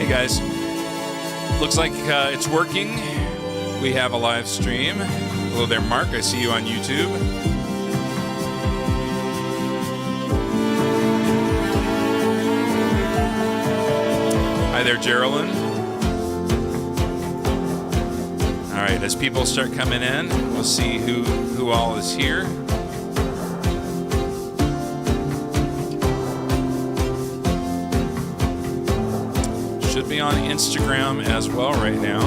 Hey guys, looks like it's working. We have a live stream. Hello there, Mark. I see you on YouTube. Hi there, Geraldine. All right, as people start coming in, we'll see who all is here. Should be on Instagram as well right now.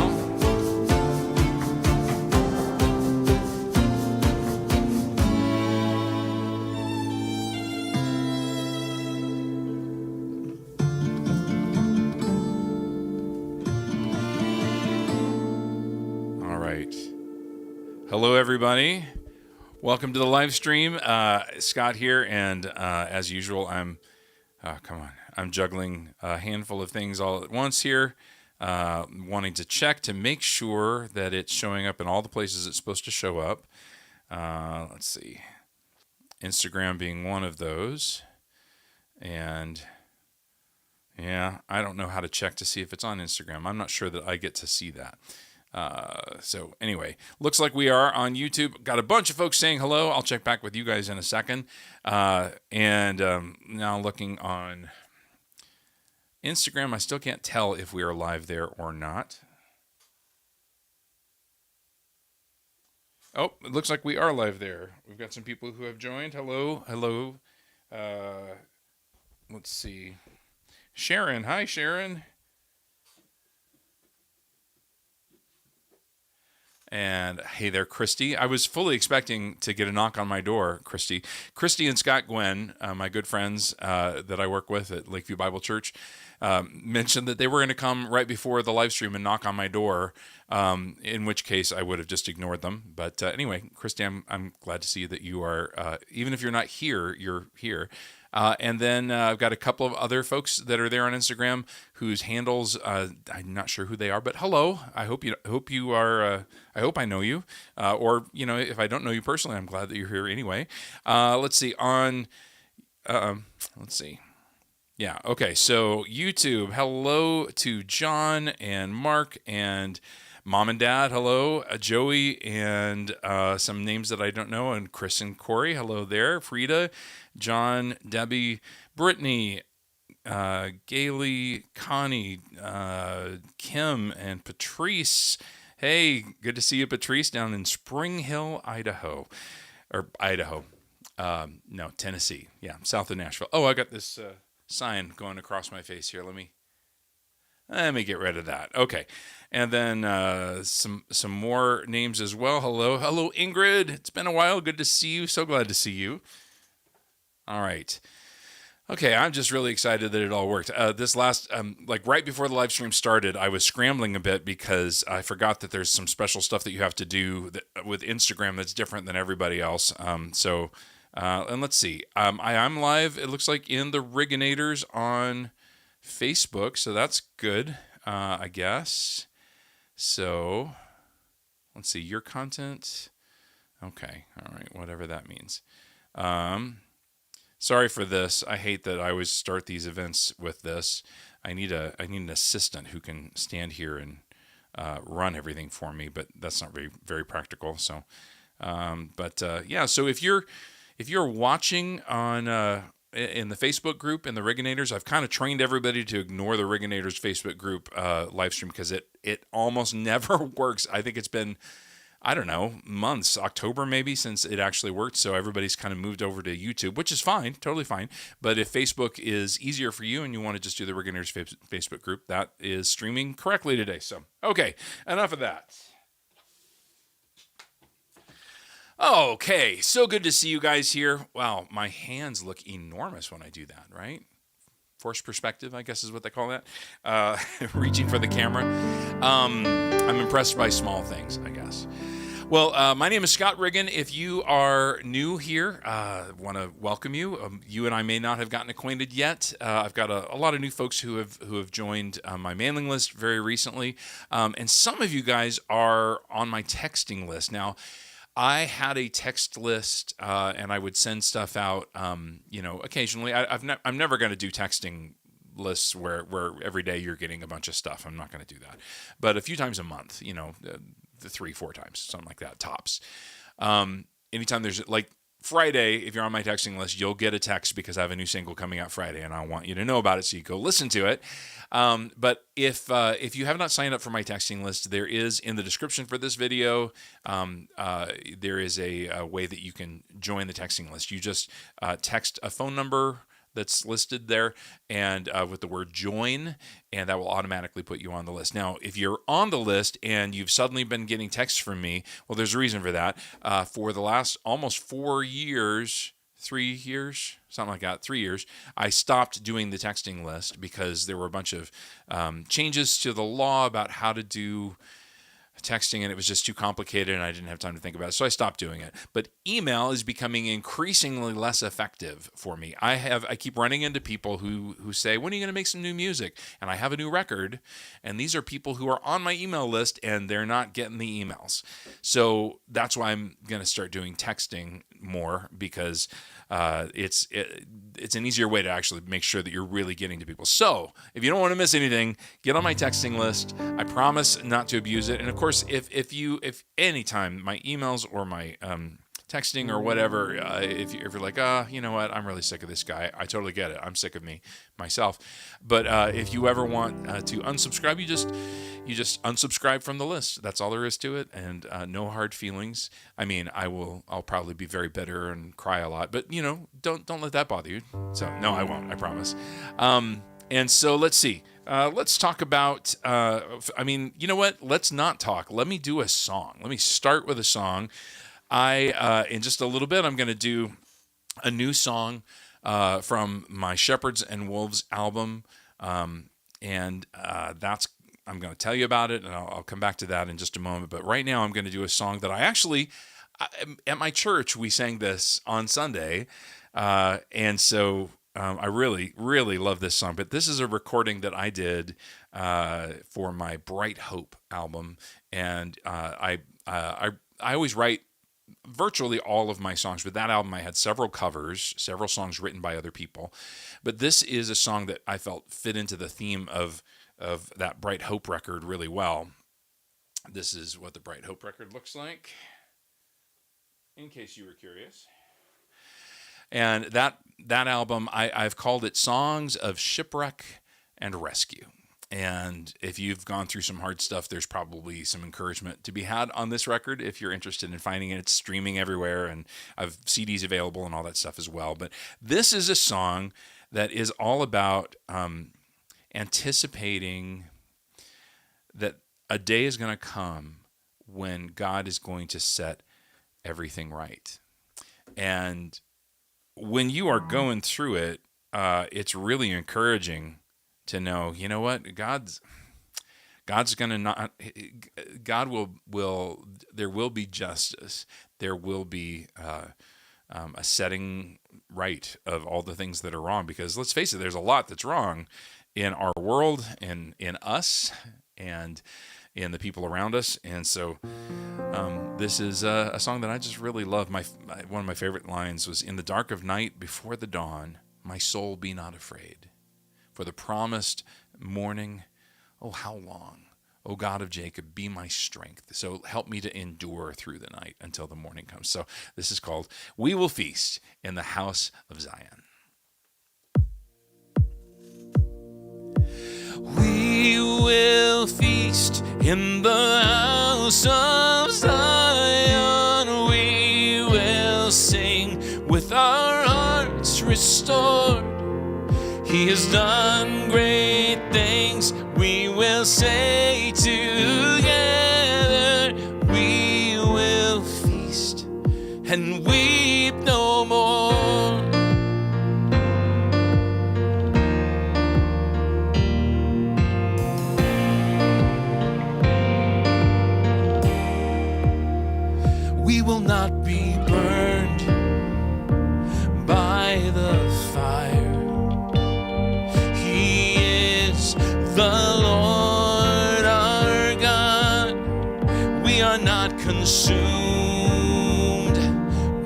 All right. Hello, everybody. Welcome to the live stream. Scott here, and as usual, I'm juggling a handful of things all at once here, wanting to check to make sure that it's showing up in all the places it's supposed to show up. Let's see. Instagram being one of those. And yeah, I don't know how to check to see if it's on Instagram. I'm not sure that I get to see that. So anyway, looks like we are on YouTube. Got a bunch of folks saying hello. I'll check back with you guys in a second. And now looking on Instagram, I still can't tell if we are live there or not. Oh, it looks like we are live there. We've got some people who have joined. Hello. Let's see. Sharon. Hi, Sharon. And hey there, Christy. I was fully expecting to get a knock on my door, Christy. Christy and Scott Gwen, my good friends that I work with at Lakeview Bible Church, mentioned that they were going to come right before the live stream and knock on my door, in which case I would have just ignored them. But anyway, Christy, I'm glad to see that you are, even if you're not here, you're here. And then I've got a couple of other folks that are there on Instagram whose handles I'm not sure who they are, but hello. I hope you are. I hope I know you, or if I don't know you personally, I'm glad that you're here anyway. Let's see let's see. Yeah. Okay. So YouTube. Hello to John and Mark and Mom and Dad. Hello, Joey, and some names that I don't know, and Chris and Corey. Hello there, Frida. John, Debbie, Brittany, Gailey, Connie, Kim, and Patrice. Hey, good to see you, Patrice, down in Spring Hill, Idaho. No, Tennessee. Yeah, south of Nashville. Oh, I got this sign going across my face here. Let me get rid of that. Okay. And then some more names as well. Hello, Ingrid. It's been a while. Good to see you. So glad to see you. All right. Okay, I'm just really excited that it all worked. This last, right before the live stream started, I was scrambling a bit because I forgot that there's some special stuff that you have to do with Instagram that's different than everybody else. And let's see. I'm live, it looks like, in the Rigganators on Facebook, so that's good, I guess. So, let's see, your content. Okay, all right, whatever that means. Sorry for this. I hate that I always start these events with this. I need an assistant who can stand here and run everything for me, but that's not very, very practical. So, yeah. So if you're watching on in the Facebook group in the Rigganators, I've kind of trained everybody to ignore the Rigganators Facebook group live stream because it almost never works. I think it's been, I don't know, months, October maybe, since it actually worked. So everybody's kind of moved over to YouTube, which is fine, totally fine. But if Facebook is easier for you and you want to just do the Rigganators Facebook group, that is streaming correctly today. So, okay, enough of that. Okay, so good to see you guys here. Wow, my hands look enormous when I do that, right? Forced perspective, I guess is what they call that. Reaching for the camera. I'm impressed by small things, I guess. Well, my name is Scott Riggan. If you are new here, I want to welcome you. You and I may not have gotten acquainted yet. I've got a lot of new folks who have joined my mailing list very recently, and some of you guys are on my texting list now. I had a text list, and I would send stuff out, occasionally. I'm never going to do texting lists where every day you're getting a bunch of stuff. I'm not going to do that. But a few times a month, the 3-4 times, something like that, tops. Anytime there's like Friday, if you're on my texting list, you'll get a text because I have a new single coming out Friday, and I want you to know about it so you go listen to it. But if you have not signed up for my texting list, there is in the description for this video, there is a way that you can join the texting list. You just text a phone number that's listed there and with the word join, and that will automatically put you on the list. Now, if you're on the list and you've suddenly been getting texts from me, well, there's a reason for that. For the last almost 4 years, 3 years, something like that, 3 years, I stopped doing the texting list because there were a bunch of changes to the law about how to do texting, and it was just too complicated and I didn't have time to think about it, so I stopped doing it. But email is becoming increasingly less effective for me. I keep running into people who say, when are you going to make some new music? And I have a new record, and these are people who are on my email list and they're not getting the emails. So that's why I'm going to start doing texting more, because it's an easier way to actually make sure that you're really getting to people. So if you don't want to miss anything, get on my texting list. I promise not to abuse it. And of course, if anytime my emails or my texting or whatever, if you're like, you know what, I'm really sick of this guy, I totally get it. I'm sick of myself. But if you ever want to unsubscribe, you just unsubscribe from the list. That's all there is to it, and no hard feelings. I mean, I'll probably be very bitter and cry a lot, but don't let that bother you. So no, I won't. I promise. And so let's see. Let's talk about. You know what? Let's not talk. Let me do a song. Let me start with a song. In just a little bit, I'm going to do a new song from my Shepherds and Wolves album, and I'm going to tell you about it, and I'll come back to that in just a moment. But right now, I'm going to do a song that at my church, we sang this on Sunday, and so I really, really love this song. But this is a recording that I did for my Bright Hope album, and I always write virtually all of my songs. With that album, I had several covers, several songs written by other people. But this is a song that I felt fit into the theme of that Bright Hope record really well. This is what the Bright Hope record looks like, in case you were curious. And that album, I've called it Songs of Shipwreck and Rescue. And if you've gone through some hard stuff, there's probably some encouragement to be had on this record if you're interested in finding it. It's streaming everywhere, and I've CDs available and all that stuff as well. But this is a song that is all about anticipating that a day is going to come when God is going to set everything right. And when you are going through it, it's really encouraging to know, you know what, God's going to not, God will, there will be justice. There will be a setting right of all the things that are wrong, because let's face it, there's a lot that's wrong in our world, in us, and in the people around us. And so this is a song that I just really love. One of my favorite lines was, "In the dark of night before the dawn, my soul be not afraid. For the promised morning, oh, how long? O God of Jacob, be my strength. So help me to endure through the night until the morning comes." So this is called "We Will Feast in the House of Zion." We will feast in the house of Zion. We will sing with our hearts restored. He has done great things. We will say together, we will feast and weep no more. We will not be burned by the fire. The Lord our God, we are not consumed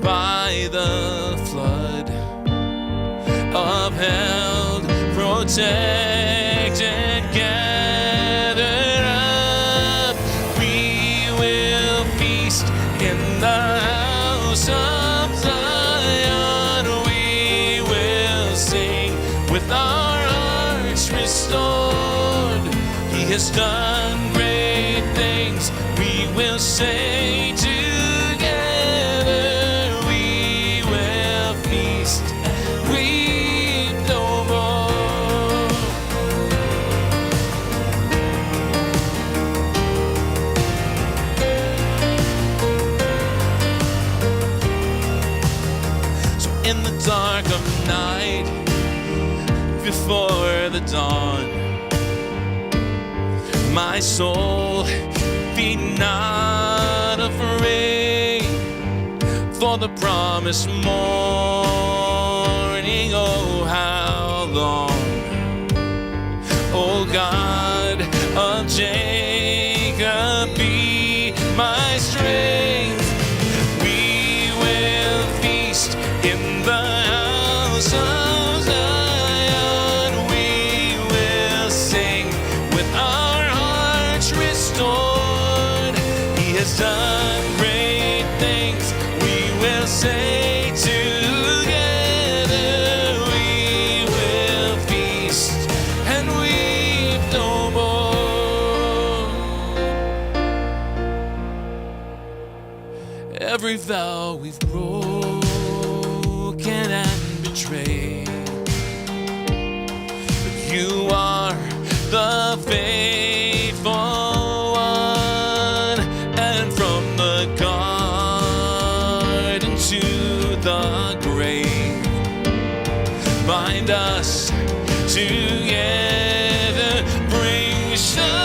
by the flood, upheld, protected protect and gather up. We will feast in the house of Zion. We will sing with our hearts restored. He has done great things. We will say together, we will feast, weep no more. So in the dark of night, before the dawn, my soul, be not afraid, for the promised morning. Oh, how long, O God of Jacob, be my strength. We will feast in the house of Zion. We will sing with our hearts restored. He has done great things. We will say together, we will feast and weep no more. Every vow we've broken and betrayed, but you are the faithful one, and from the garden to the grave, bind us together, bring shalom.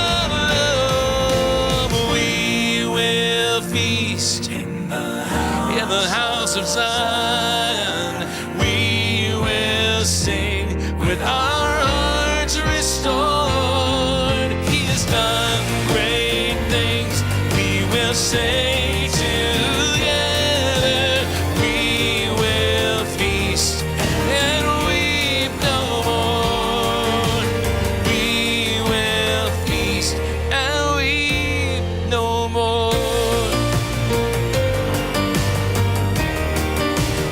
We will feast in the house of Zion. We will sing with our hearts restored. He has done great things. We will say together, we will feast and weep no more. We will feast and weep no more.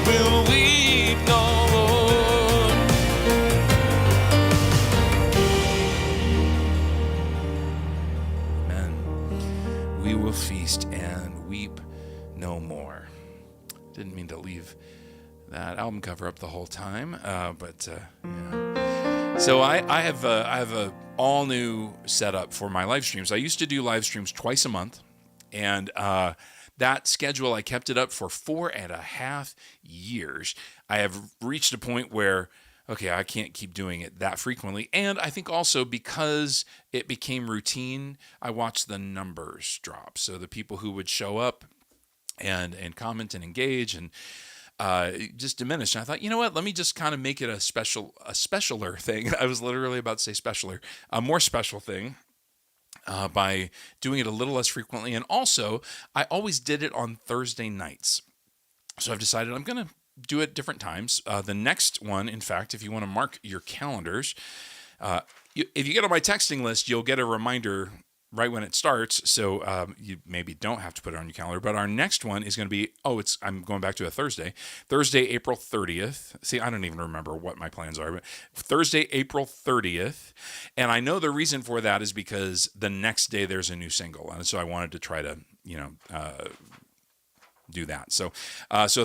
We'll weep no more. Amen. We will feast and weep no more. Didn't mean to leave that album cover up the whole time, but yeah. So I have a all new setup for my live streams. I used to do live streams twice a month, and that schedule, I kept it up for 4.5 years. I have reached a point where, okay, I can't keep doing it that frequently. And I think also because it became routine, I watched the numbers drop. So the people who would show up and comment and engage and just diminished. And I thought, you know what? Let me just kind of make it a specialer thing. I was literally about to say specialer, a more special thing. By doing it a little less frequently. And also, I always did it on Thursday nights. So I've decided I'm going to do it different times. The next one, in fact, if you want to mark your calendars, if you get on my texting list, you'll get a reminder right when it starts. So you maybe don't have to put it on your calendar. But our next one is going to be, I'm going back to a Thursday, April 30th. See, I don't even remember what my plans are, but Thursday, April 30th. And I know the reason for that is because the next day there's a new single. And so I wanted to try to, do that. So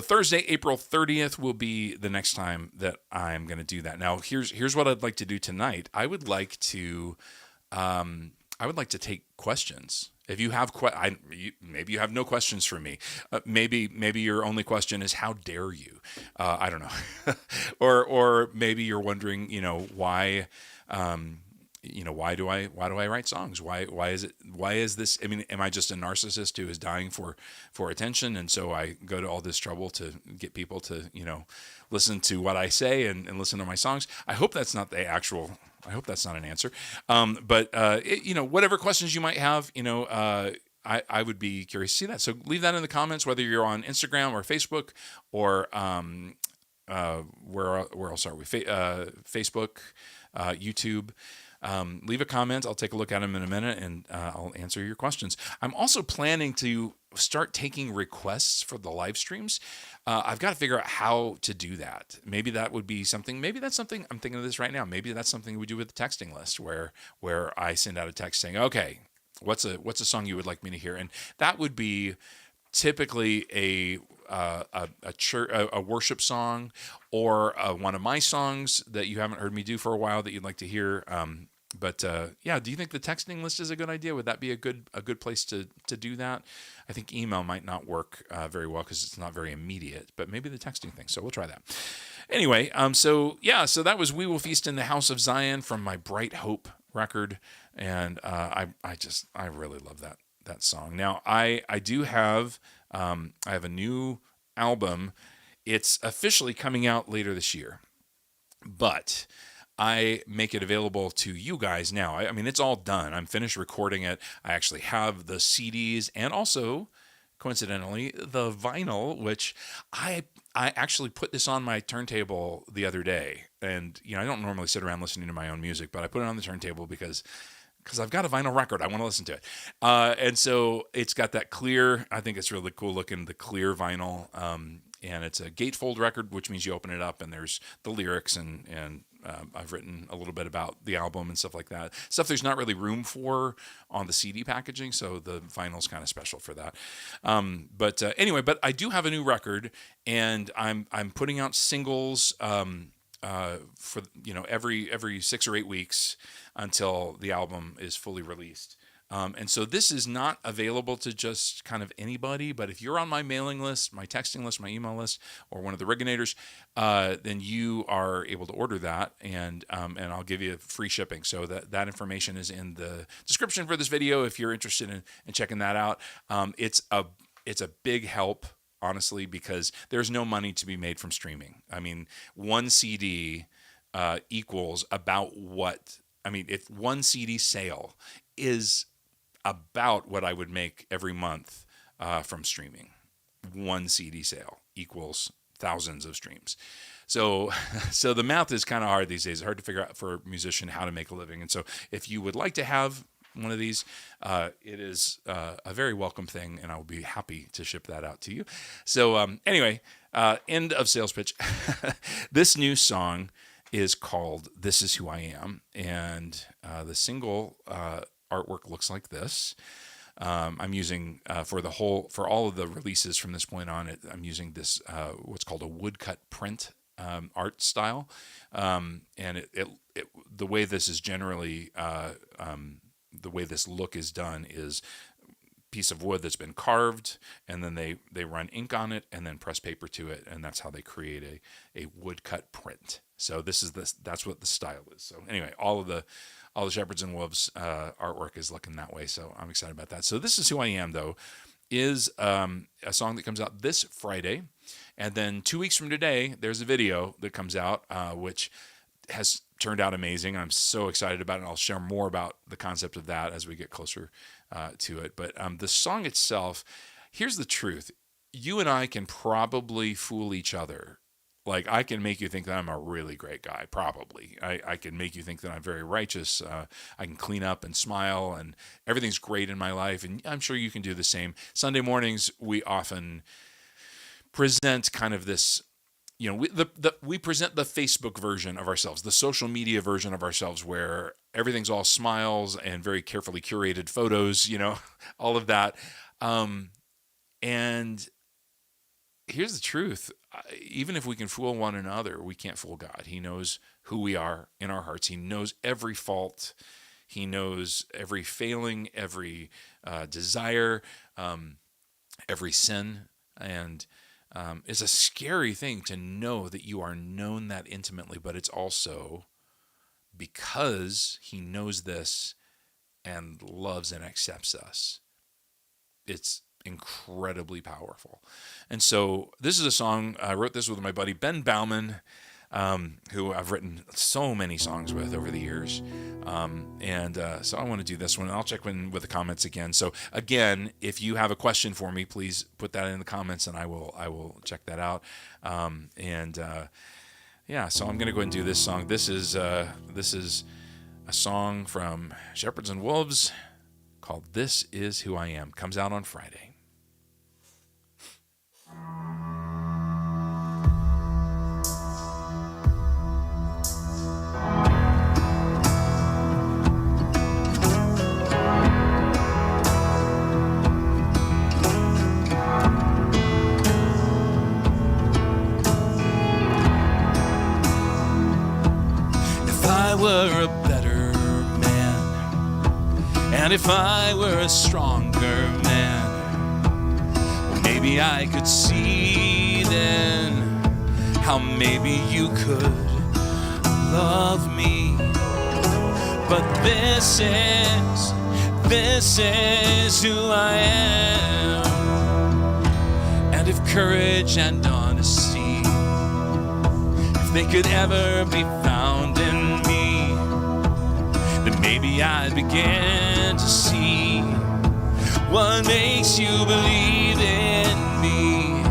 Thursday, April 30th will be the next time that I'm going to do that. Now, here's what I'd like to do tonight. I would like to take questions. If you have maybe you have no questions for me. Maybe your only question is how dare you? I don't know. or maybe you're wondering, why. Why do I write songs? Why is this? I mean, am I just a narcissist who is dying for attention? And so I go to all this trouble to get people to, listen to what I say and listen to my songs. I hope that's not an answer. But whatever questions you might have, I would be curious to see that. So leave that in the comments, whether you're on Instagram or Facebook or where else are we? Facebook. YouTube. Leave a comment. I'll take a look at them in a minute, and I'll answer your questions. I'm also planning to start taking requests for the live streams. I've got to figure out how to do that. Maybe that would be something. Maybe that's something. I'm thinking of this right now. Maybe that's something we do with the texting list, where I send out a text saying, "Okay, what's a song you would like me to hear?" And that would be typically a worship song, or one of my songs that you haven't heard me do for a while that you'd like to hear. But yeah, do you think the texting list is a good idea? Would that be a good place to do that? I think email might not work very well because it's not very immediate, but maybe the texting thing. So we'll try that. Anyway, so that was "We Will Feast in the House of Zion" from my Bright Hope record, and I really love that song. Now I do have I have a new album. It's officially coming out later this year, but I make it available to you guys now. I mean, it's all done. I'm finished recording it. I actually have the CDs and also, coincidentally, the vinyl, which I actually put this on my turntable the other day. And, I don't normally sit around listening to my own music, but I put it on the turntable because I've got a vinyl record. I want to listen to it. And so it's got that clear, I think it's really cool looking, the clear vinyl. And it's a gatefold record, which means you open it up and there's the lyrics and I've written a little bit about the album and stuff like that. Stuff there's not really room for on the CD packaging, so the vinyl's kind of special for that. But anyway, but I do have a new record, and I'm putting out singles for every 6 or 8 weeks until the album is fully released. And so this is not available to just kind of anybody, but if you're on my mailing list, my texting list, my email list, or one of the Rigganators, then you are able to order that, and I'll give you free shipping. So that information is in the description for this video if you're interested in checking that out. It's a big help, honestly, because there's no money to be made from streaming. I mean, one CD equals about what, if one CD sale is about what I would make every month from streaming. One CD sale equals thousands of streams. So the math is kind of hard these days. It's hard to figure out for a musician how to make a living. And so if you would like to have one of these, it is a very welcome thing, and I will be happy to ship that out to you. So anyway, end of sales pitch. This new song is called "This Is Who I Am," and the single artwork looks like this. I'm using for all of the releases from this point on, I'm using this what's called a woodcut print art style, and the way this is generally the way this look is done is piece of wood that's been carved, and then they run ink on it and then press paper to it, and that's how they create a woodcut print. So that's what the style is. So anyway, all the Shepherds and Wolves artwork is looking that way, so I'm excited about that. So "This Is Who I Am," though, is a song that comes out this Friday, and then 2 weeks from today, there's a video that comes out, which has turned out amazing. I'm so excited about it. I'll share more about the concept of that as we get closer to it. But the song itself, here's the truth. You and I can probably fool each other. Like, I can make you think that I'm a really great guy, probably. I can make you think that I'm very righteous. I can clean up and smile, and everything's great in my life, and I'm sure you can do the same. Sunday mornings, we often present kind of this, we present the Facebook version of ourselves, the social media version of ourselves, where everything's all smiles and very carefully curated photos, all of that. And here's the truth. Even if we can fool one another, we can't fool God. He knows who we are in our hearts. He knows every fault. He knows every failing, every desire, every sin. And it's a scary thing to know that you are known that intimately, but it's also because he knows this and loves and accepts us. It's incredibly powerful. And so this is a song, I wrote this with my buddy Ben Bauman, who I've written so many songs with over the years. So I want to do this one. I'll check in with the comments again. So again, if you have a question for me, please put that in the comments and I will check that out. yeah, so I'm going to go ahead and do this song. This is a song from Shepherds and Wolves called This Is Who I Am. Comes out on Friday. If I were a better man, and if I were a stronger man, well, maybe I could see then how maybe you could love me. But this is who I am. And if courage and honesty, if they could ever be found in me, then maybe I'd begin to see what makes you believe in me.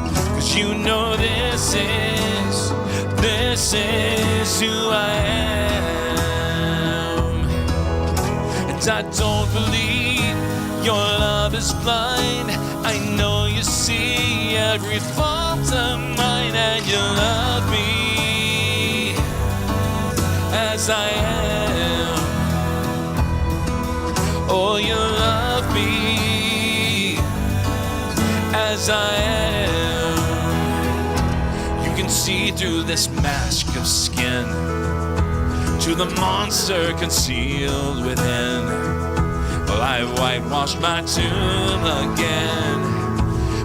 'Cause you know this is who I am. And I don't believe your love is blind. I know you see every fault of mine, and you love me as I am. Oh, you love me as I am. You can see through this mask of skin to the monster concealed within. Well, I've whitewashed my tomb again,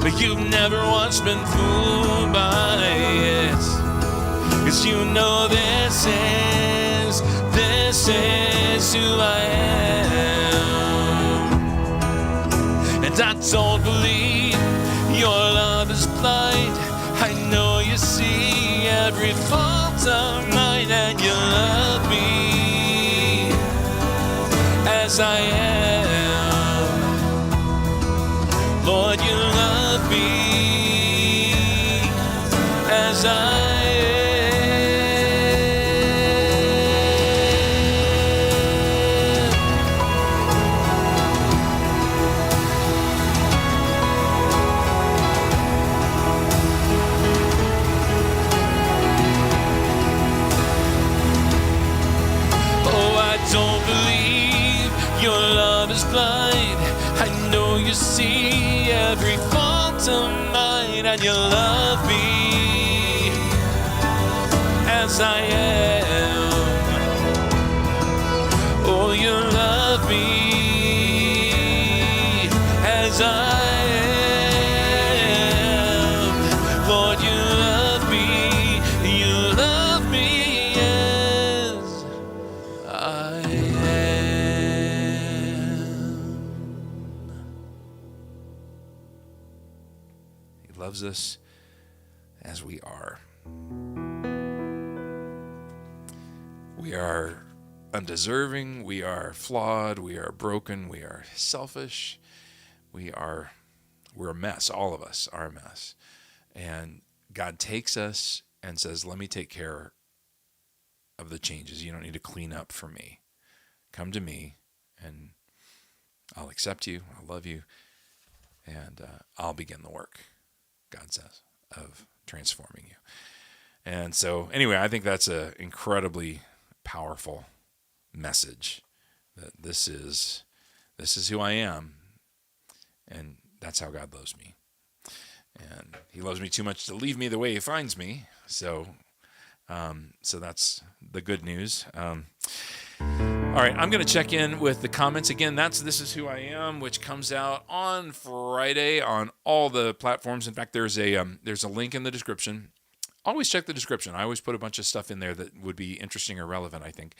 but you've never once been fooled by it. 'Cause you know this is who I am. And I don't believe your love is blind. I know you see every fault of mine, and you love me as I am. Lord, you love me as I am. Don't believe your love is blind. I know you see every fault of mine, and you love me as I am. Oh, you love me as I am. Lord, you love me. You love me as I am. He loves us as we are. We are undeserving, we are flawed, we are broken, we are selfish, we're a mess. All of us are a mess. And God takes us and says, let me take care of the changes. You don't need to clean up for me. Come to me and I'll accept you, I'll love you, and I'll begin the work, God says, of transforming you. And so anyway, I think that's an incredibly powerful message, that this is who I am, and that's how God loves me. And he loves me too much to leave me the way he finds me. So that's the good news. All right, I'm going to check in with the comments again. This is who I am, which comes out on Friday on all the platforms. In fact, there's a link in the description. Always check the description. I always put a bunch of stuff in there that would be interesting or relevant, I think.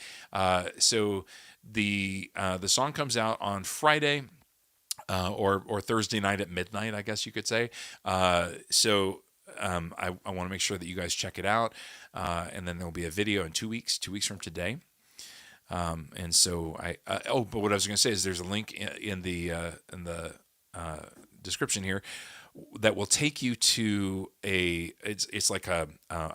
So the song comes out on Friday or Thursday night at midnight, I guess you could say. I want to make sure that you guys check it out. And then there'll be a video in 2 weeks from today. But what I was going to say is there's a link in the description here that will take you to it's like a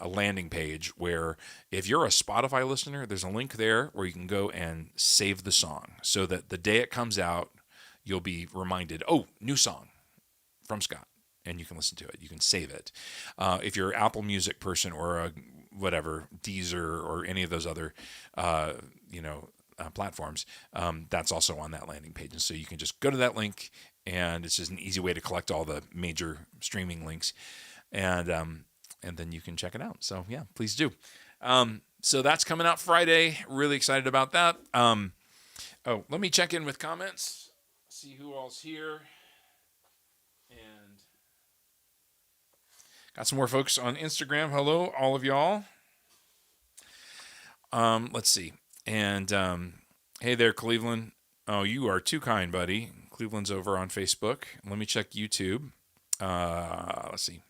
landing page where if you're a Spotify listener, there's a link there where you can go and save the song so that the day it comes out, you'll be reminded, oh, new song from Scott, and you can listen to it. You can save it. If you're an Apple Music person or a whatever, Deezer or any of those other, platforms, that's also on that landing page. And so you can just go to that link, and it's just an easy way to collect all the major streaming links, and then you can check it out. So yeah, please do. So that's coming out Friday. Really excited about that. Let me check in with comments, see who all's here, and got some more folks on Instagram. Hello, all of y'all. Let's see. And hey there, Cleveland. Oh, you are too kind, buddy. Cleveland's over on Facebook. Let me check YouTube. Let's see.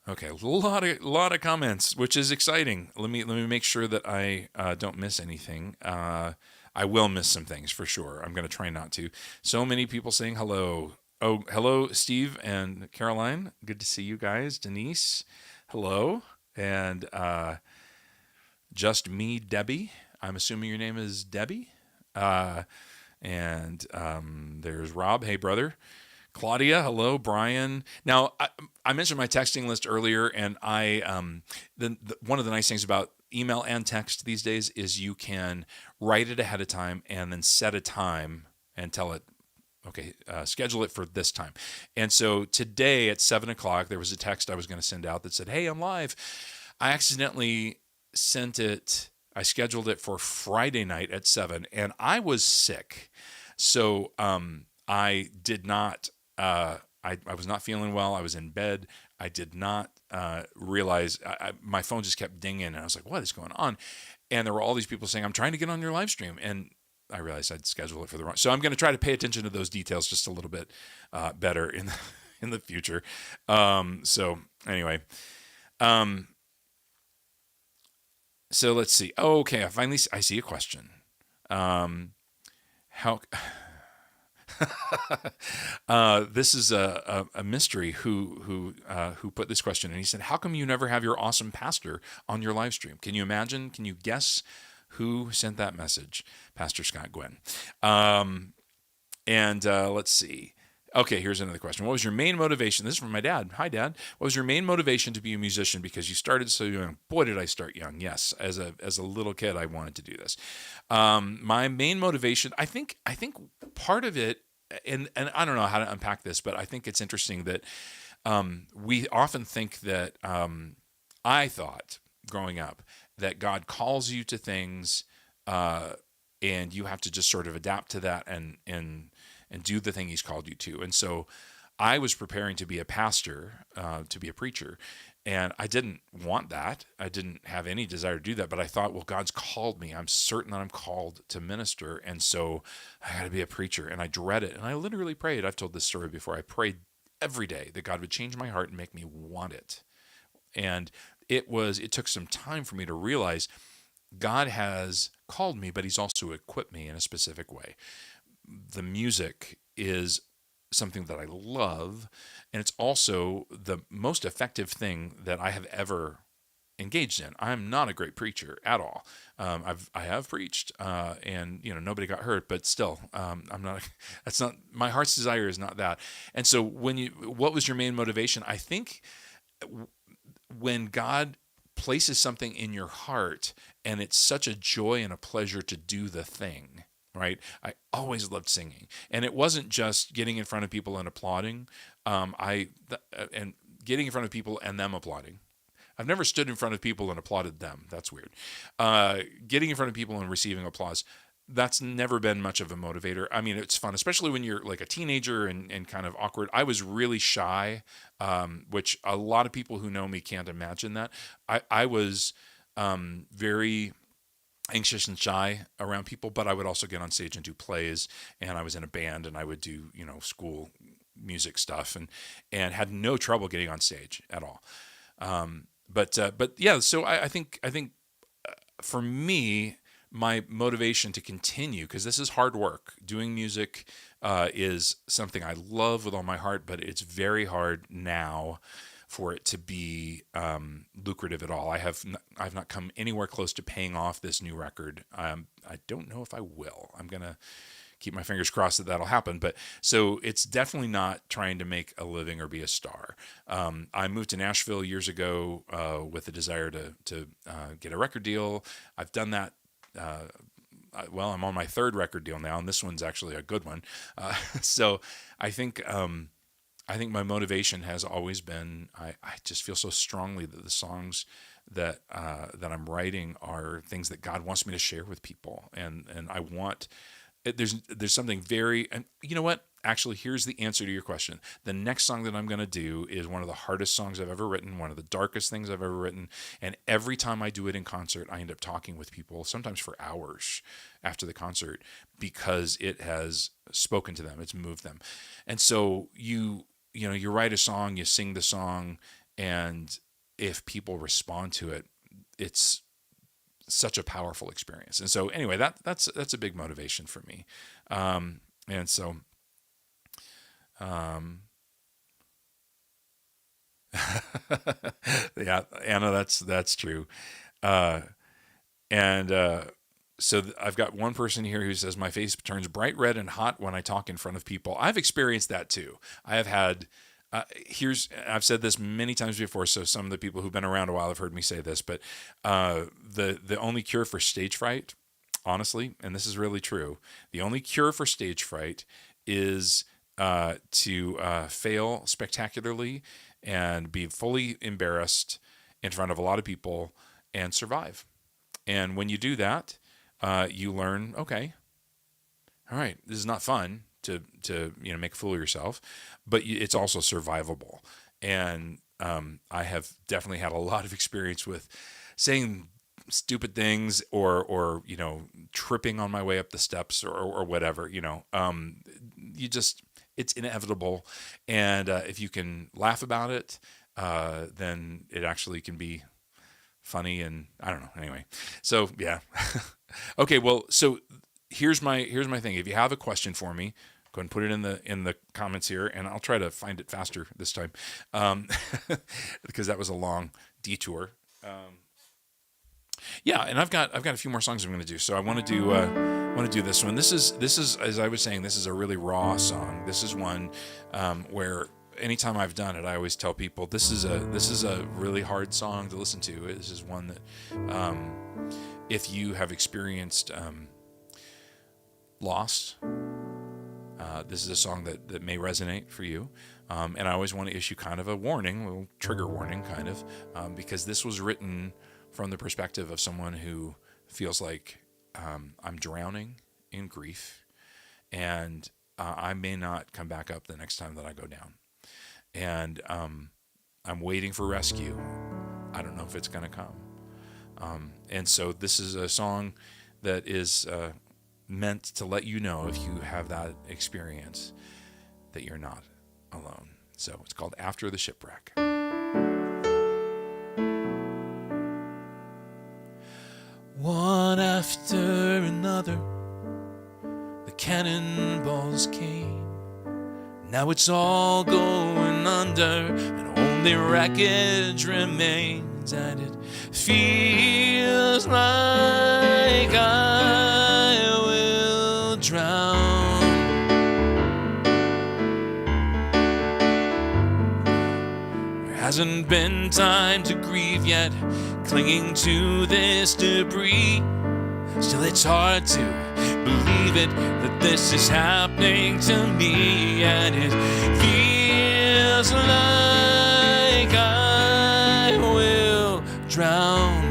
Okay, a lot of comments, which is exciting. Let me make sure that I don't miss anything. I will miss some things for sure. I'm going to try not to. So many people saying hello. Oh, hello, Steve and Caroline. Good to see you guys. Denise, hello. And just me, Debbie. I'm assuming your name is Debbie. And there's Rob. Hey, brother. Claudia, hello. Brian. Now, I mentioned my texting list earlier, and one of the nice things about email and text these days is you can write it ahead of time and then set a time and tell it, okay, schedule it for this time. And so today at 7:00, there was a text I was going to send out that said, hey, I'm live. I accidentally sent it. I scheduled it for Friday night at 7, and I was sick. So I did not, I was not feeling well. I was in bed. I did not realize, my phone just kept dinging, and I was like, what is going on? And there were all these people saying, I'm trying to get on your live stream. And I realized I'd scheduled it for the wrong. So I'm going to try to pay attention to those details just a little bit better in the future. So anyway, so let's see. Oh, okay, I see a question. How? This is a mystery. Who put this question? And he said, "How come you never have your awesome pastor on your live stream? Can you imagine? Can you guess who sent that message?" Pastor Scott Gwynn. Let's see. Okay, here's another question. What was your main motivation? This is from my dad. Hi, Dad. What was your main motivation to be a musician? Because you started so young. Boy, did I start young. Yes, as a little kid, I wanted to do this. My main motivation, I think part of it, and I don't know how to unpack this, but I think it's interesting that we often think that I thought growing up that God calls you to things, and you have to just sort of adapt to that and do the thing he's called you to. And so I was preparing to be a pastor, to be a preacher, and I didn't want that. I didn't have any desire to do that, but I thought, well, God's called me. I'm certain that I'm called to minister, and so I got to be a preacher, and I dread it. And I literally prayed. I've told this story before. I prayed every day that God would change my heart and make me want it. And it took some time for me to realize God has called me, but he's also equipped me in a specific way. The music is something that I love, and it's also the most effective thing that I have ever engaged in. I'm not a great preacher at all. I have preached, and nobody got hurt, but still, I'm not. That's not my heart's desire. Is not that. And so, what was your main motivation? I think when God places something in your heart, and it's such a joy and a pleasure to do the thing. Right? I always loved singing. And it wasn't just getting in front of people and applauding. And getting in front of people and them applauding. I've never stood in front of people and applauded them. That's weird. Getting in front of people and receiving applause, that's never been much of a motivator. I mean, it's fun, especially when you're like a teenager and kind of awkward. I was really shy, which a lot of people who know me can't imagine that. I was very anxious and shy around people, but I would also get on stage and do plays, and I was in a band, and I would do school music stuff, and had no trouble getting on stage at all. But yeah, so I think for me, my motivation to continue, because this is hard work. Doing music is something I love with all my heart, but it's very hard now for it to be lucrative at all. I've not come anywhere close to paying off this new record. I don't know if I will. I'm gonna keep my fingers crossed that that'll happen. But so it's definitely not trying to make a living or be a star. I moved to Nashville years ago with a desire to get a record deal. I've done that. Well, I'm on my third record deal now, and this one's actually a good one. So I think my motivation has always been, I just feel so strongly that the songs that I'm writing are things that God wants me to share with people, and I want. There's something very, and you know what? Actually, here's the answer to your question. The next song that I'm going to do is one of the hardest songs I've ever written, one of the darkest things I've ever written. And every time I do it in concert, I end up talking with people, sometimes for hours after the concert, because it has spoken to them, it's moved them. And so you write a song, you sing the song, and if people respond to it, it's such a powerful experience. And so anyway, that's a big motivation for me. And so, yeah, Anna, that's true. So I've got one person here who says, my face turns bright red and hot when I talk in front of people. I've experienced that too. I have had, I've said this many times before, so some of the people who've been around a while have heard me say this, but the only cure for stage fright, honestly, and this is really true, the only cure for stage fright is to fail spectacularly and be fully embarrassed in front of a lot of people and survive. And when you do that, you learn, okay, all right, this is not fun to make a fool of yourself, but it's also survivable. And I have definitely had a lot of experience with saying stupid things or tripping on my way up the steps or whatever. It's inevitable. And if you can laugh about it, then it actually can be funny. And I don't know. Anyway, so yeah. Okay. Well, so here's my thing. If you have a question for me, go ahead and put it in the comments here, and I'll try to find it faster this time, because that was a long detour. Yeah, and I've got a few more songs I'm going to do. So I want to do this one. This is as I was saying, this is a really raw song. This is one where anytime I've done it, I always tell people this is a really hard song to listen to. This is one that if you have experienced loss, this is a song that may resonate for you. And I always want to issue kind of a warning, a little trigger warning kind of, because this was written from the perspective of someone who feels like I'm drowning in grief, and I may not come back up the next time that I go down. And I'm waiting for rescue. I don't know if it's going to come. And so this is a song that is meant to let you know, if you have that experience, that you're not alone. So it's called After the Shipwreck. One after another, the cannonballs came. Now it's all going under, and only wreckage remains. And it feels like I will drown. There hasn't been time to grieve yet, clinging to this debris. Still, it's hard to believe it, that this is happening to me. And it feels like I will drown.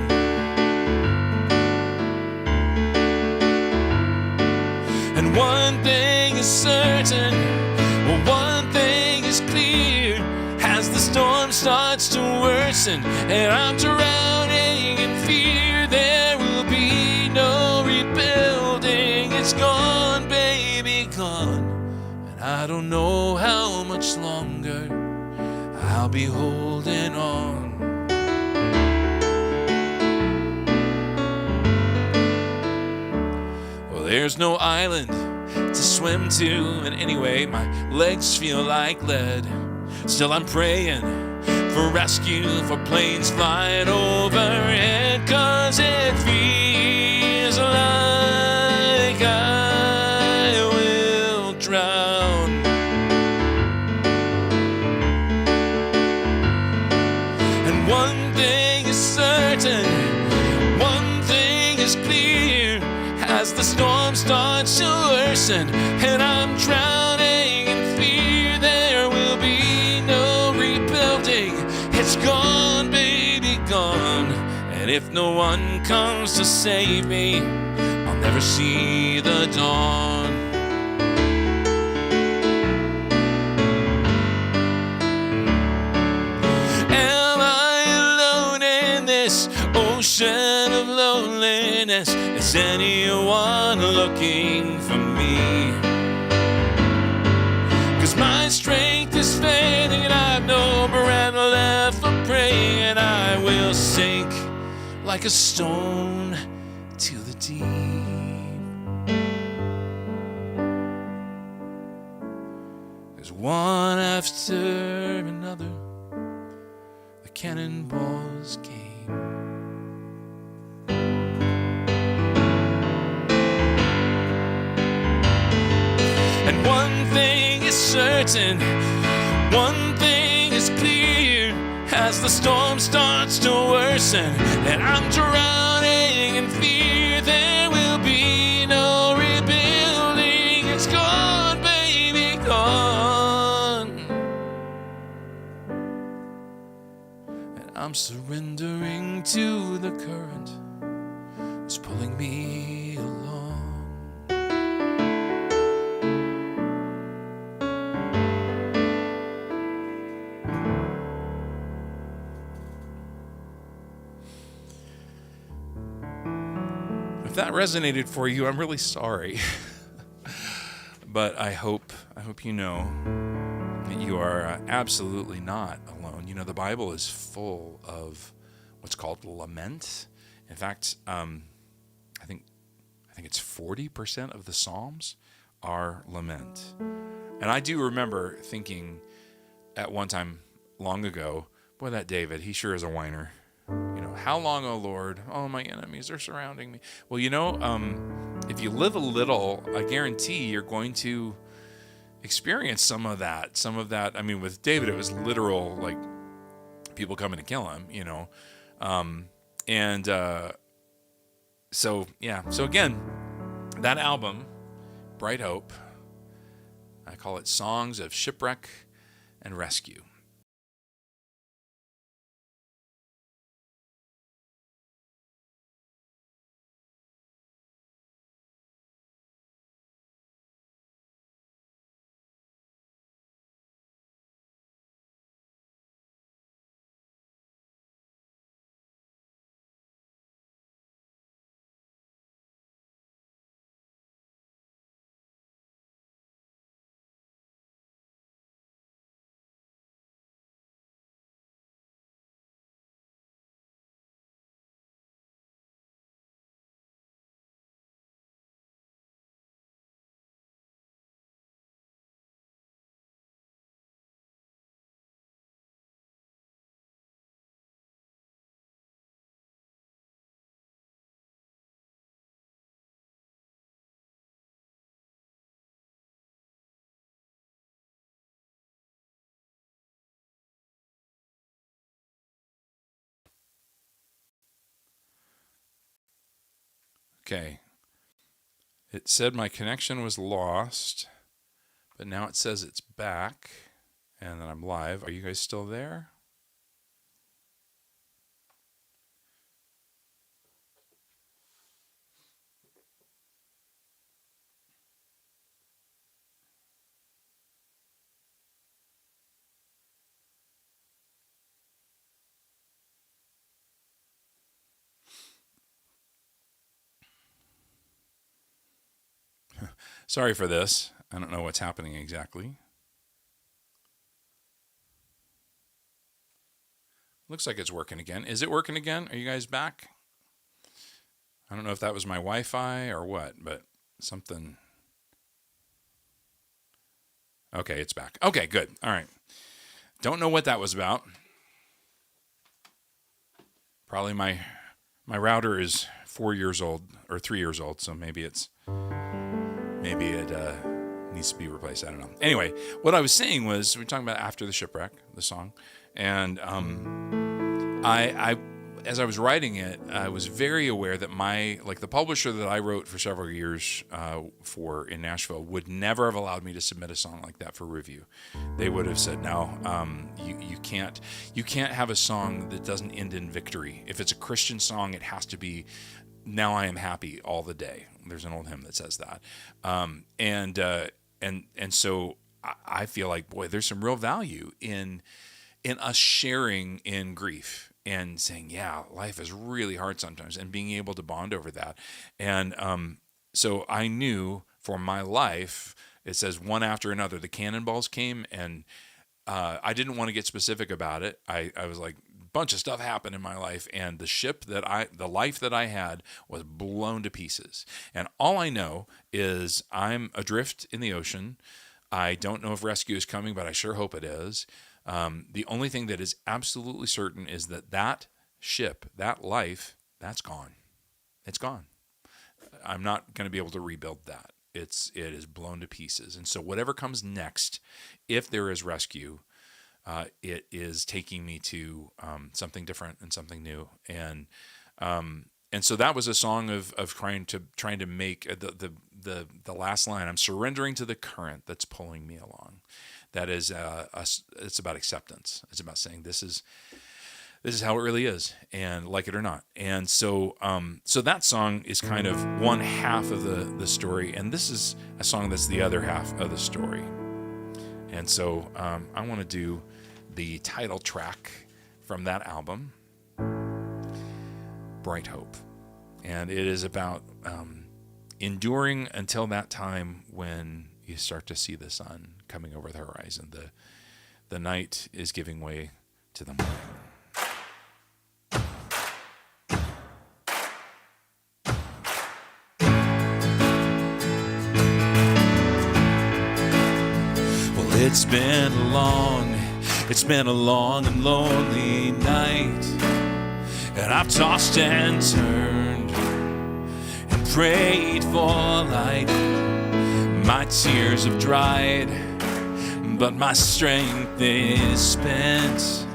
And one thing is certain, well, one thing is clear, as the storm starts to worsen and I'm drowning in fear, there will be no rebuilding. It's gone, baby, gone. And I don't know how much longer I'll be holding on. There's no island to swim to, and anyway, my legs feel like lead. Still I'm praying for rescue, for planes flying overhead, 'cause it feels like I will drown. And one thing is certain, one thing is clear, as the storm starts to worsen and I'm drowning in fear, there will be no rebuilding. It's gone, baby, gone. And if no one comes to save me, I'll never see the dawn. Am I alone in this ocean of loneliness? Is anyone looking for me? 'Cause my strength is fading and I've no breath left for praying, and I will sink like a stone to the deep. There's one after another, the cannonballs came. And one thing is certain, one thing is clear, as the storm starts to worsen and I'm drowning in fear, there will be no rebuilding. It's gone, baby, gone. And I'm surrendering to the current that's pulling me along. If that resonated for you, I'm really sorry. But I hope you know that you are absolutely not alone. You know, the Bible is full of what's called lament. In fact, I think it's 40% of the Psalms are lament. And I do remember thinking at one time long ago, boy, that David, he sure is a whiner. You know, how long, O Lord? Oh, my enemies are surrounding me. Well, you know, if you live a little, I guarantee you're going to experience some of that. I mean, with David, it was literal, like people coming to kill him, you know. So again, that album, Bright Hope, I call it Songs of Shipwreck and Rescue. Okay. It said my connection was lost, but now it says it's back and that I'm live. Are you guys still there? Sorry for this. I don't know what's happening exactly. Looks like it's working again. Is it working again? Are you guys back? I don't know if that was my Wi-Fi or what, but something. Okay, it's back. Okay, good. All right. Don't know what that was about. Probably my router is 4 years old or 3 years old, so maybe it needs to be replaced. I don't know. Anyway, what I was saying was we're talking about After the Shipwreck, the song, and I as I was writing it, I was very aware that the publisher that I wrote for several years for in Nashville would never have allowed me to submit a song like that for review. They would have said, no, you can't have a song that doesn't end in victory. If it's a Christian song, it has to be, now I am happy all the day. There's an old hymn that says that. And so I feel like, boy, there's some real value in us sharing in grief and saying, yeah, life is really hard sometimes, and being able to bond over that. And so I knew for my life, it says one after another, the cannonballs came, and I didn't want to get specific about it. I was like, a bunch of stuff happened in my life, and the life that I had was blown to pieces. And all I know is I'm adrift in the ocean. I don't know if rescue is coming, but I sure hope it is. The only thing that is absolutely certain is that ship, that life, that's gone. It's gone. I'm not going to be able to rebuild that. It is blown to pieces. And so whatever comes next, if there is rescue, it is taking me to something different and something new. And so that was a song of trying to make the last line. I'm surrendering to the current that's pulling me along. That is, it's about acceptance. It's about saying this is how it really is, and like it or not. And so that song is kind of one half of the story, and this is a song that's the other half of the story. And so I want to do the title track from that album, Bright Hope. And it is about enduring until that time when you start to see the sun coming over the horizon. The night is giving way to the morning. Well, it's been a long and lonely night, and I've tossed and turned and prayed for light. My tears have dried, but my strength is spent,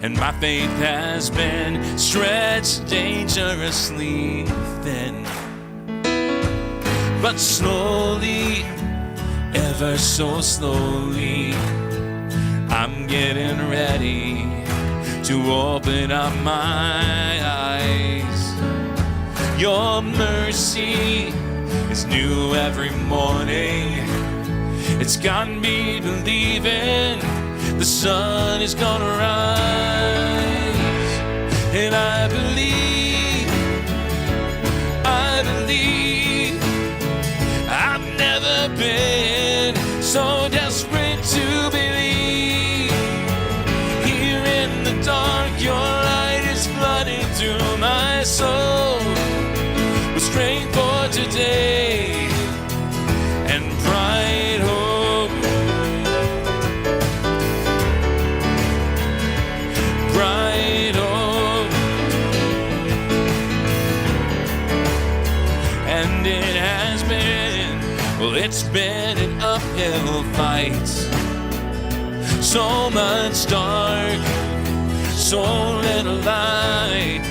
and my faith has been stretched dangerously thin. But slowly, ever so slowly, I'm getting ready to open up my eyes. Your mercy is new every morning. It's got me believing the sun is gonna rise. And I believe I've never been so desperate to believe. Here in the dark, your light is flooding through my soul with strength for today and bright hope. Bright hope. And it has been, well, it's been an uphill fight. So much dark, so little light.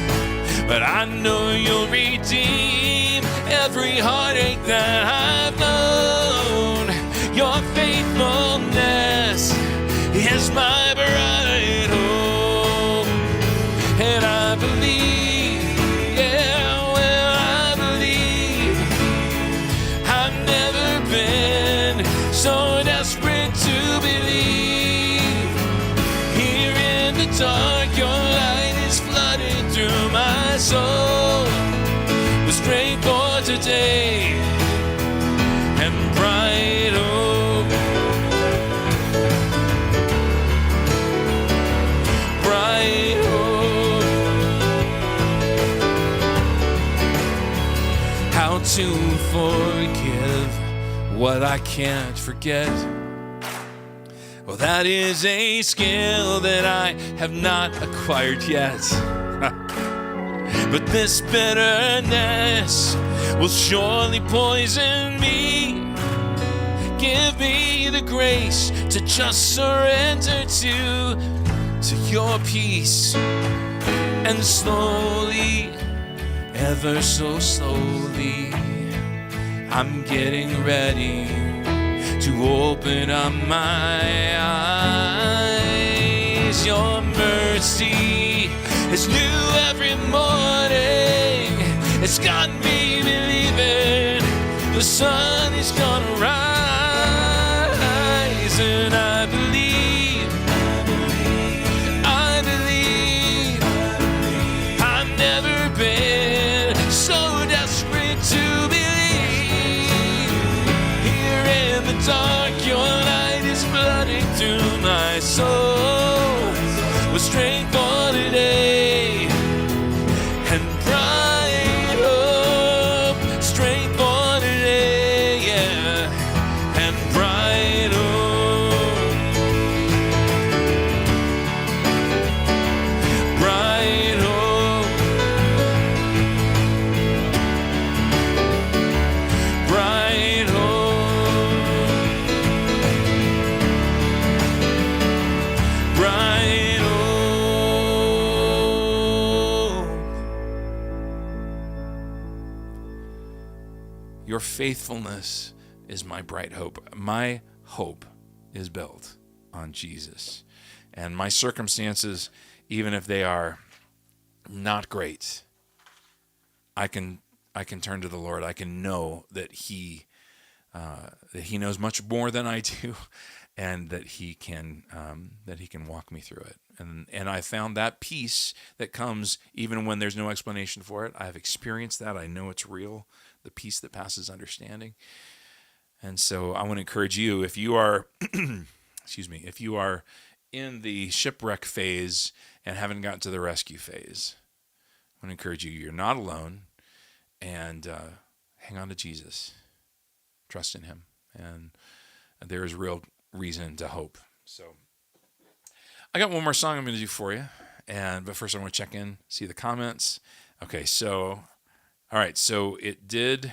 But I know you'll redeem every heartache that I've known. Your faithfulness is my bright hope. And I believe, yeah, well, I believe I've never been so desperate to believe. Here in the dark, your light is flooding through my soul with strength for today and bright hope. Bright hope. How to forget what I can't forget. Well, that is a skill that I have not acquired yet. But this bitterness will surely poison me. Give me the grace to just surrender to your peace. And slowly, ever so slowly, I'm getting ready to open up my eyes. Your mercy is new every morning. It's got me believing the sun is gonna rise. And I believe, I've never been so desperate to believe. Here in the dark, your light is flooding through my soul with strength for today and bright hope. Strength for today, yeah, and bright hope. Bright hope. Bright hope. Bright hope. Your faithfulness is my bright hope. My hope is built on Jesus. And my circumstances, even if they are not great, I can turn to the Lord. I can know that He knows much more than I do, and that He can walk me through it. And I found that peace that comes even when there's no explanation for it. I've experienced that. I know it's real. The peace that passes understanding. And so I want to encourage you, if you are, if you are in the shipwreck phase and haven't gotten to the rescue phase, I want to encourage you, you're not alone, and hang on to Jesus. Trust in Him. And there is real reason to hope. So I got one more song I'm going to do for you. But first I want to check in, see the comments. Okay, so all right, so it did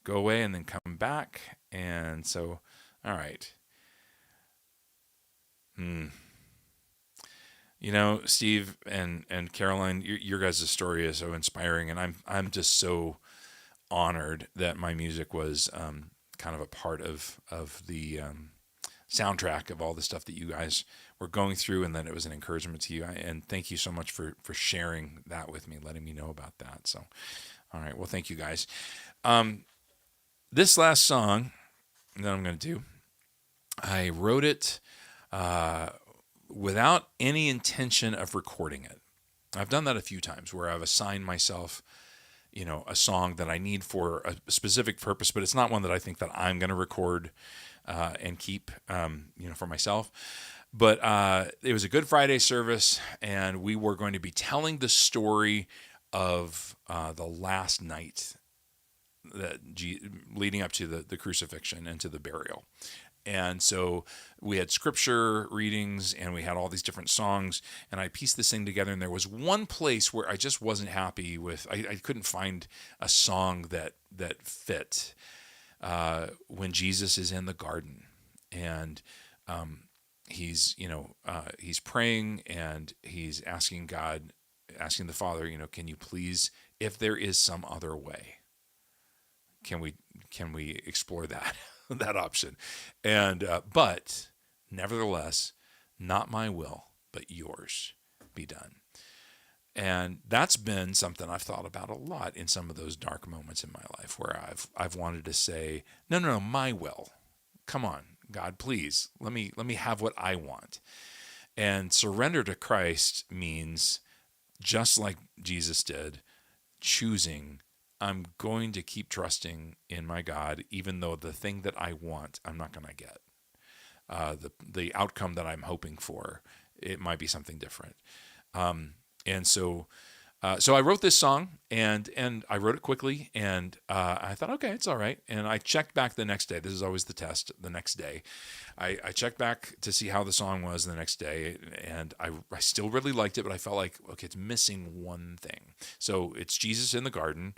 go away and then come back, and so all right. You know, Steve and Caroline, your guys' story is so inspiring, and I'm just so honored that my music was kind of a part of the soundtrack of all the stuff that you guys were going through, and that it was an encouragement to you. And thank you so much for sharing that with me, letting me know about that. So, all right. Well, thank you guys. This last song that I'm going to do, I wrote it without any intention of recording it. I've done that a few times where I've assigned myself, a song that I need for a specific purpose, but it's not one that I think that I'm going to record and keep, for myself. But it was a Good Friday service, and we were going to be telling the story of the last night that leading up to the crucifixion and to the burial. And so we had scripture readings, and we had all these different songs, and I pieced this thing together. And there was one place where I just wasn't happy with. I couldn't find a song that fit when Jesus is in the garden, and he's praying, and he's asking the Father, can you please, if there is some other way, can we explore that that option? And but nevertheless, not my will, but yours be done. And that's been something I've thought about a lot in some of those dark moments in my life where I've wanted to say, no, my will. Come on, God, please, let me have what I want. And surrender to Christ means, just like Jesus did, choosing, I'm going to keep trusting in my God, even though the thing that I want, I'm not going to get. The outcome that I'm hoping for, it might be something different. And so So I wrote this song, and I wrote it quickly, and I thought, okay, it's all right. And I checked back the next day. This is always the test. The next day, I checked back to see how the song was the next day, and I still really liked it, but I felt like, okay, it's missing one thing. So it's Jesus in the garden,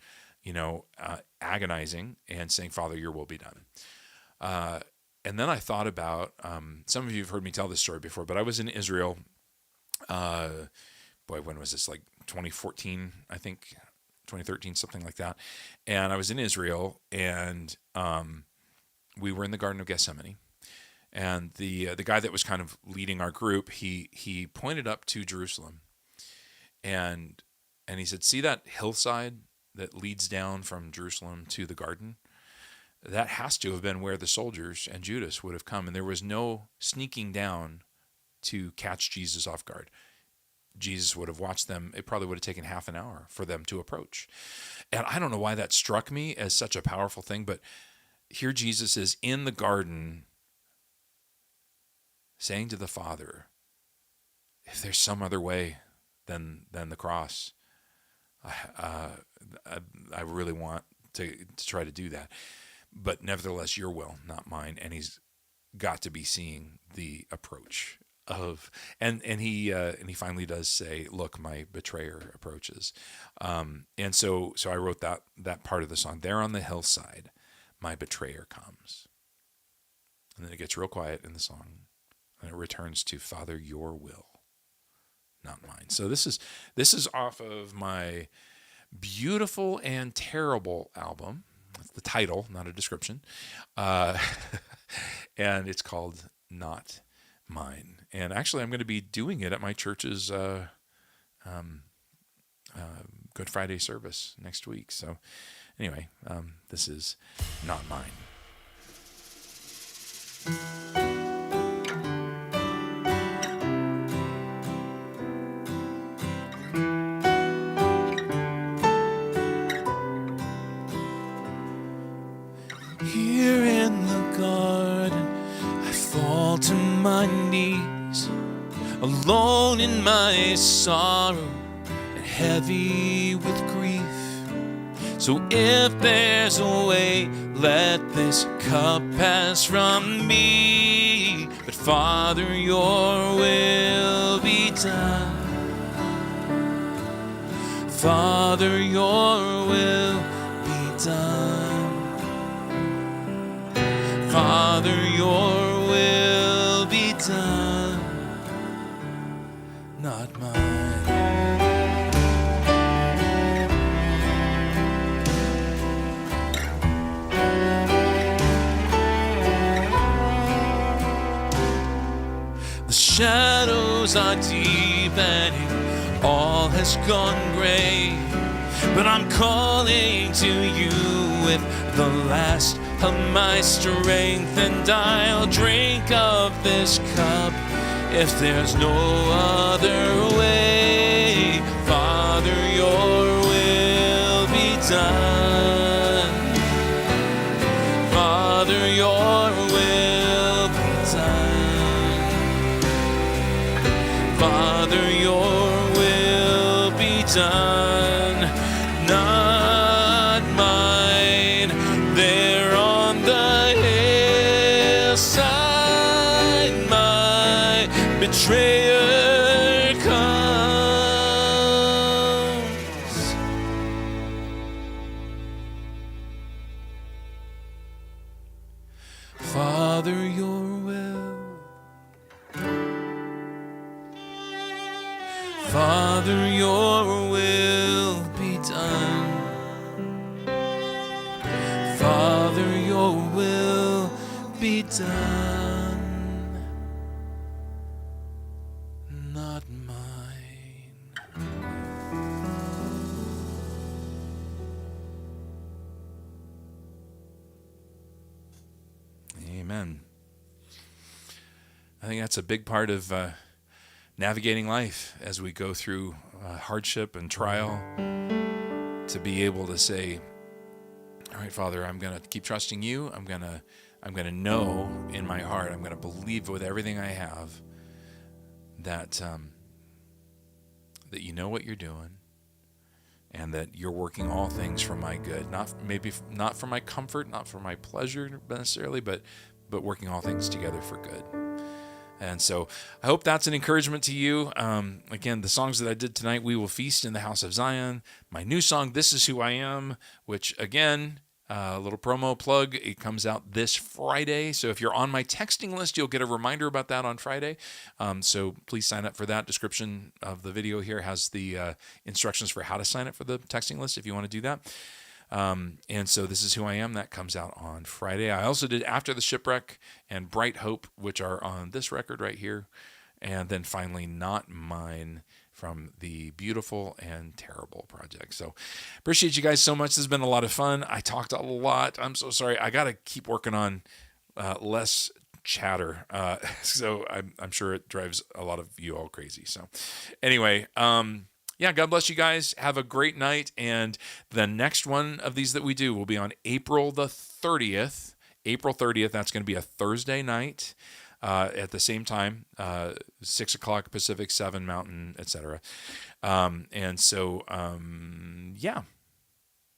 agonizing and saying, Father, your will be done. And then I thought about, some of you have heard me tell this story before, but I was in Israel. When was this? Like 2014, I think, 2013, something like that. And I was in Israel, and we were in the Garden of Gethsemane. And the guy that was kind of leading our group, he pointed up to Jerusalem, and he said, "See that hillside that leads down from Jerusalem to the garden? That has to have been where the soldiers and Judas would have come, and there was no sneaking down to catch Jesus off guard. Jesus would have watched them. It probably would have taken half an hour for them to approach." And I don't know why that struck me as such a powerful thing, but here Jesus is in the garden saying to the Father, if there's some other way than the cross, I really want to try to do that. But nevertheless, your will, not mine. And he's got to be seeing the approach of, and he finally does say, look, my betrayer approaches. And so I wrote that part of the song. There on the hillside, my betrayer comes. And then it gets real quiet in the song, and it returns to, Father, your will, not mine. So this is off of my Beautiful and Terrible album. That's the title, not a description. And it's called Not Mine. And actually, I'm going to be doing it at my church's Good Friday service next week. So anyway, this is Not Mine. Here in the garden, I fall to my knees, alone in my sorrow and heavy with grief. So if there's a way, let this cup pass from me. But Father, your will be done. Father, your will be done. Father, your will be done, not mine. The shadows are deepening, all has gone gray, but I'm calling to you with the last of my strength, and I'll drink of this cup if there's no other way. Father, your will be done. Father, your will be done. Father, your will be done, not mine. There on the hillside, my betrayer comes. Father, your will. Father, your will be done. Father, your will be done, not mine. Amen. I think that's a big part of navigating life as we go through hardship and trial, to be able to say, all right, Father, I'm going to keep trusting you. I'm going to know in my heart, I'm going to believe with everything I have that that you know what you're doing, and that you're working all things for my good, not for my comfort, not for my pleasure necessarily, but working all things together for good. And so I hope that's an encouragement to you. Again, the songs that I did tonight, We Will Feast in the House of Zion. My new song, This Is Who I Am, which again, a little promo plug, it comes out this Friday. So if you're on my texting list, you'll get a reminder about that on Friday. So please sign up for that. Description of the video here has the instructions for how to sign up for the texting list if you want to do that. And so This Is Who I Am, that comes out on Friday. I also did After the Shipwreck and Bright Hope, which are on this record right here. And then finally, Not Mine from the Beautiful and Terrible project. So appreciate you guys so much. This has been a lot of fun. I talked a lot. I'm so sorry. I got to keep working on less chatter. So I'm sure it drives a lot of you all crazy. So anyway, yeah, God bless you guys. Have a great night. And the next one of these that we do will be on April the 30th. April 30th, that's going to be a Thursday night at the same time, 6 o'clock Pacific, 7 Mountain, etc. And so, yeah,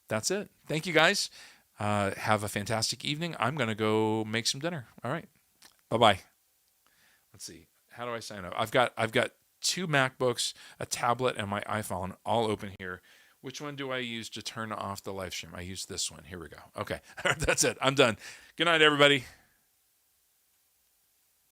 that's it. Thank you guys. Have a fantastic evening. I'm going to go make some dinner. All right. Bye-bye. Let's see. How do I sign up? I've got 2 MacBooks, a tablet, and my iPhone all open here. Which one do I use to turn off the live stream? I use this one. Here we go. Okay. That's it. I'm done. Good night, everybody.